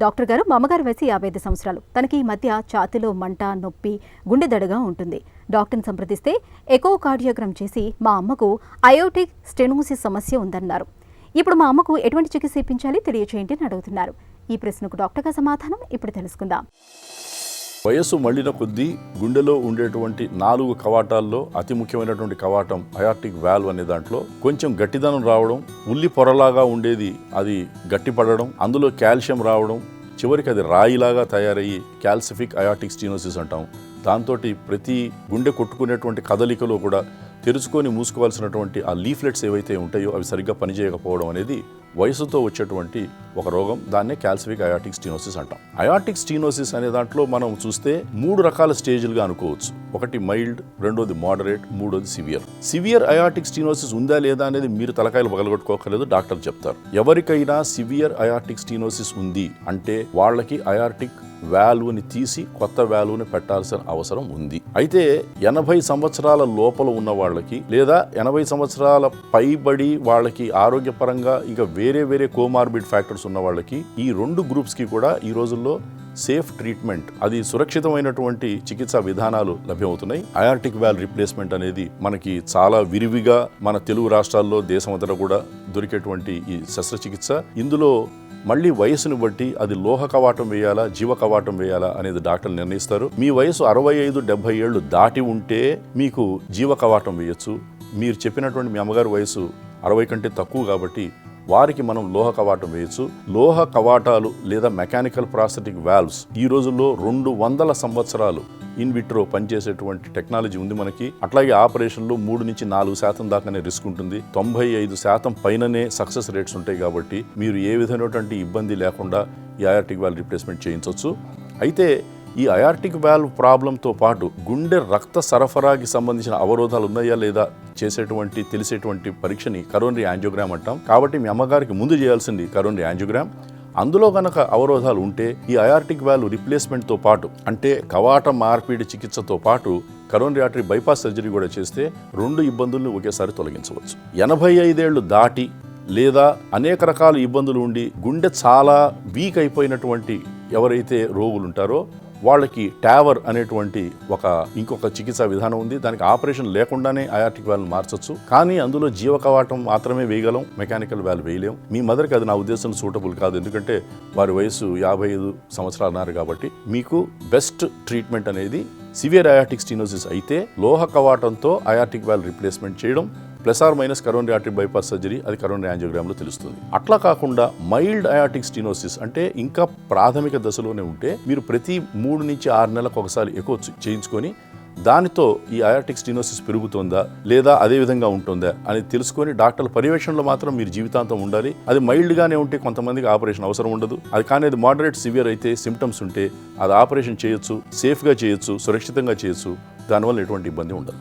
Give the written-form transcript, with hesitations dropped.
Doctor గారు, మా అమ్మగారి వయసు 55 సంవత్సరాలు. తనకి ఈ మధ్య ఛాతీలో మంట, నొప్పి, గుండె దడగా ఉంటుంది. డాక్టర్ని సంప్రదిస్తే ఎకోకార్డియోగ్రామ్ చేసి మా అమ్మకు అయోటిక్ స్టెనోసిస్ సమస్య ఉందన్నారు. ఇప్పుడు మా అమ్మకు ఎటువంటి చికిత్స ఇప్పించాలి తెలియచేయండి అని అడుగుతున్నారు. ఈ ప్రశ్నకు డాక్టర్ గారి సమాధానం ఇప్పుడు తెలుసుకుందాం. వయస్సు మళ్ళిన కొద్దీ గుండెలో ఉండేటువంటి 4 కవాటాల్లో అతి ముఖ్యమైనటువంటి కవాటం అయార్టిక్ వాల్వ్ అనే దాంట్లో కొంచెం గట్టిదనం రావడం, ఉల్లి పొరలాగా ఉండేది అది గట్టిపడడం, అందులో కాల్షియం రావడం, చివరికి అది రాయిలాగా తయారయ్యి క్యాల్సిఫిక్ అయార్టిక్ స్టెనోసిస్ అంటాం. దాంతో ప్రతి గుండె కొట్టుకునేటువంటి కదలికలో కూడా తెరుచుకొని మూసుకోవాల్సినటువంటి ఆ లీఫ్లెట్స్ ఏవైతే ఉంటాయో అవి సరిగ్గా పనిచేయకపోవడం అనేది వయసుతో వచ్చేటువంటి ఒక రోగం. దాన్నే క్యాల్సిఫిక్ అయార్టిక్ స్టెనోసిస్ అంటాం. అయార్టిక్ స్టెనోసిస్ అనే దాంట్లో మనం చూస్తే 3 రకాల స్టేజ్లుగా అనుకోవచ్చు. ఒకటి మైల్డ్, రెండోది మోడరేట్, మూడోది సివియర్. సివియర్ అయార్టిక్ స్టెనోసిస్ ఉందా లేదా అనేది మీరు తలకాయలు పగలగొట్టుకోకలేదు, డాక్టర్ చెప్తారు. ఎవరికైనా సివియర్ అయార్టిక్ స్టెనోసిస్ ఉంది అంటే వాళ్ళకి అయార్టిక్ వాల్వ్ని తీసి కొత్త వాల్వ్ని పెట్టాల్సిన అవసరం ఉంది. అయితే 80 సంవత్సరాల లోపల ఉన్న వాళ్ళకి లేదా 80 సంవత్సరాల పైబడి వాళ్ళకి ఆరోగ్యపరంగా ఇంకా వేరే కోమార్బిడ్ ఫ్యాక్టర్స్ ఉన్న వాళ్ళకి ఈ 2 గ్రూప్స్కి కూడా ఈ రోజుల్లో సేఫ్ ట్రీట్మెంట్, అది సురక్షితమైనటువంటి చికిత్సా విధానాలు లభ్యమవుతున్నాయి. అయార్టిక్ వాల్వ్ రిప్లేస్మెంట్ అనేది మనకి చాలా విరివిగా మన తెలుగు రాష్ట్రాల్లో దేశమంతటా కూడా దొరికేటువంటి ఈ శస్త్రచికిత్స. ఇందులో మళ్ళీ వయసును బట్టి అది లోహ కవాటం వేయాలా, జీవ కవాటం వేయాలా అనేది డాక్టర్లు నిర్ణయిస్తారు. మీ వయసు 65-70 ఏళ్ళు దాటి ఉంటే మీకు జీవ కవాటం వేయచ్చు. మీరు చెప్పినటువంటి మీ అమ్మగారి వయసు 60 కంటే తక్కువ కాబట్టి వారికి మనం లోహ కవాటం వేయచ్చు. లోహ కవాటాలు లేదా మెకానికల్ ప్రాస్థెటిక్ వాల్వ్స్ ఈ రోజుల్లో 200 సంవత్సరాలు ఇన్ విట్రో పనిచేసేటువంటి టెక్నాలజీ ఉంది మనకి. అట్లాగే ఆపరేషన్లో 3-4% దాకానే రిస్క్ ఉంటుంది. 95% పైననే సక్సెస్ రేట్స్ ఉంటాయి. కాబట్టి మీరు ఏ విధమైనటువంటి ఇబ్బంది లేకుండా ఈ అయార్టిక్ వాల్వ్ రిప్లేస్మెంట్ చేయించవచ్చు. అయితే ఈ అయార్టిక్ వాల్వ్ ప్రాబ్లంతో పాటు గుండె రక్త సరఫరాకి సంబంధించిన అవరోధాలు ఉన్నాయా లేదా తెలిసేటువంటి పరీక్షని కరోనరీ యాంజియోగ్రామ్ అంటాం. కాబట్టి మీ అమ్మగారికి ముందు చేయాల్సింది కరోనరీ యాంజియోగ్రామ్. అందులో కనుక అవరోధాలు ఉంటే ఈ అయార్టిక్ వాల్వ్ రిప్లేస్మెంట్తో పాటు అంటే కవాట మార్పిడి చికిత్సతో పాటు కరోనరీ ఆర్టరీ బైపాస్ సర్జరీ కూడా చేస్తే 2 ఇబ్బందులను ఒకేసారి తొలగించవచ్చు. 85 ఏళ్లు దాటి లేదా అనేక రకాల ఇబ్బందులు ఉండి గుండె చాలా వీక్ అయిపోయినటువంటి ఎవరైతే రోగులు ఉంటారో వాళ్ళకి టావర్ అనేటువంటి ఇంకొక చికిత్సా విధానం ఉంది. దానికి ఆపరేషన్ లేకుండానే అయార్టిక్ వాల్వ్ మార్చొచ్చు. కానీ అందులో జీవ కవాటం మాత్రమే వేయగలం, మెకానికల్ వాల్వ్ వేయలేం. మీ మదర్కి అది నా ఉద్దేశం సూటబుల్ కాదు, ఎందుకంటే వారి వయసు 55 సంవత్సరాలు అన్నారు. కాబట్టి మీకు బెస్ట్ ట్రీట్మెంట్ అనేది సివియర్ అయార్టిక్ స్టెనోసిస్ అయితే లోహ కవాటంతో అయార్టిక్ వాల్వ్ రిప్లేస్మెంట్ చేయడం +- కరోనరీ ఆర్టరీ బైపాస్ సర్జరీ, అది కరోనరీ యాంజియోగ్రామ్లో తెలుస్తుంది. అట్లా కాకుండా మైల్డ్ అయార్టిక్ స్టెనోసిస్ అంటే ఇంకా ప్రాథమిక దశలోనే ఉంటే మీరు ప్రతి 3 నుంచి 6 నెలలకు ఒకసారి ఎక్కువ చేయించుకొని దానితో ఈ అయార్టిక్ స్టెనోసిస్ పెరుగుతుందా లేదా అదే విధంగా ఉంటుందా అని తెలుసుకొని డాక్టర్ల పర్యవేక్షణలో మాత్రం మీరు జీవితాంతం ఉండాలి. అది మైల్డ్గానే ఉంటే కొంతమందికి ఆపరేషన్ అవసరం ఉండదు. అది కానీ అది మోడరేట్ సివియర్ అయితే సిమ్టమ్స్ ఉంటే అది ఆపరేషన్ చేయొచ్చు, సేఫ్గా చేయొచ్చు, సురక్షితంగా చేయొచ్చు. దానివల్ల ఎటువంటి ఇబ్బంది ఉండదు.